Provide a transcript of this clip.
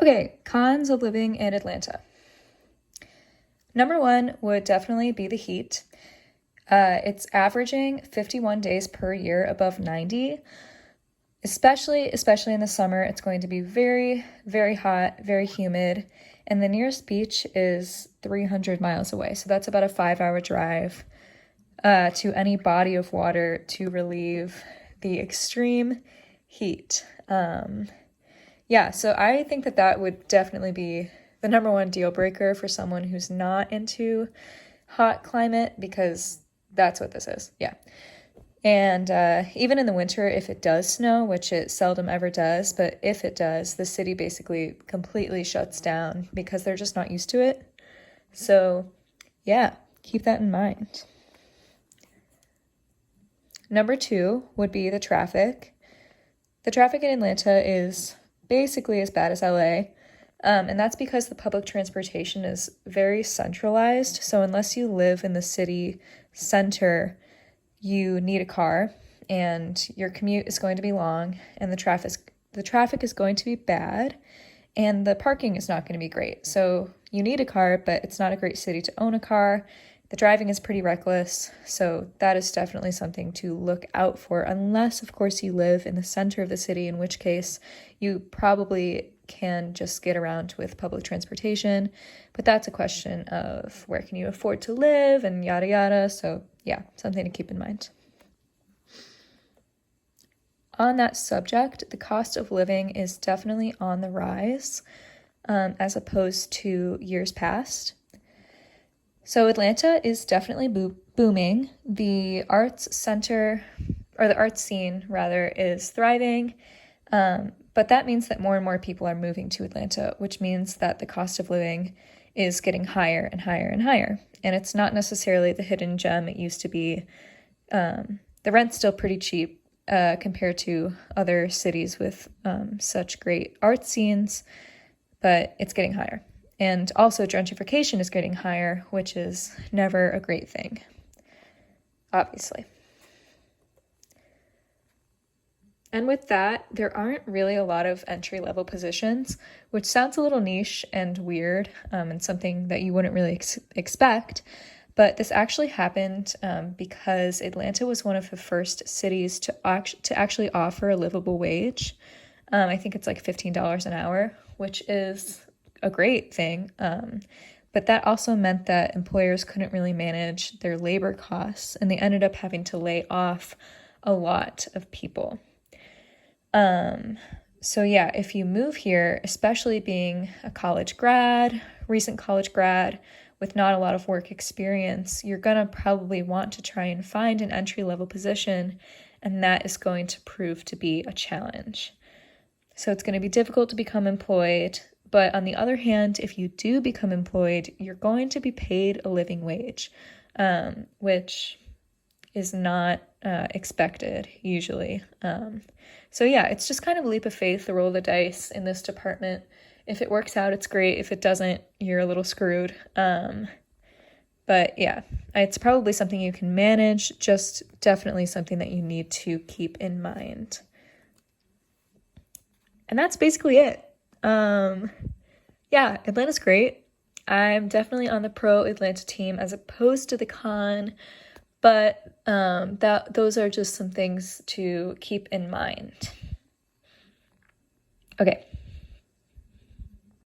Okay, cons of living in Atlanta. Number one would definitely be the heat. It's averaging 51 days per year above 90. Especially in the summer, it's going to be very, very hot, very humid. And the nearest beach is 300 miles away. So that's about a 5-hour drive to any body of water to relieve the extreme heat. So I think that would definitely be the number one deal breaker for someone who's not into hot climate, because that's what this is. Yeah. And even in the winter, if it does snow, which it seldom ever does, but if it does, the city basically completely shuts down because they're just not used to it. So yeah, keep that in mind. Number two would be the traffic. The traffic in Atlanta is basically as bad as LA. And that's because the public transportation is very centralized. So unless you live in the city center, you need a car, and your commute is going to be long, and the traffic is going to be bad, and the parking is not going to be great. So you need a car, but it's not a great city to own a car. The driving is pretty reckless, so that is definitely something to look out for, unless, of course, you live in the center of the city, in which case you probably can just get around with public transportation. But that's a question of where can you afford to live and yada yada. So yeah, something to keep in mind. On that subject, the cost of living is definitely on the rise, as opposed to years past. So Atlanta is definitely booming. The arts center, or the arts scene rather, is thriving. But that means that more and more people are moving to Atlanta, which means that the cost of living is getting higher and higher and higher. And it's not necessarily the hidden gem it used to be. The rent's still pretty cheap compared to other cities with such great art scenes, but it's getting higher. And also gentrification is getting higher, which is never a great thing, obviously. And with that, there aren't really a lot of entry-level positions, which sounds a little niche and weird, and something that you wouldn't really expect. But this actually happened because Atlanta was one of the first cities to actually offer a livable wage. I think it's like $15 an hour, which is a great thing. But that also meant that employers couldn't really manage their labor costs, and they ended up having to lay off a lot of people. So yeah, if you move here, especially being a recent college grad with not a lot of work experience, you're gonna probably want to try and find an entry-level position, and that is going to prove to be a challenge. So it's going to be difficult to become employed, but on the other hand, if you do become employed, you're going to be paid a living wage, which is not expected usually. So yeah, it's just kind of a leap of faith, the roll of the dice in this department. If it works out, it's great. If it doesn't, you're a little screwed. But yeah, it's probably something you can manage, just definitely something that you need to keep in mind. And that's basically it. Yeah, Atlanta's great. I'm definitely on the pro Atlanta team as opposed to the con, but those are just some things to keep in mind. Okay,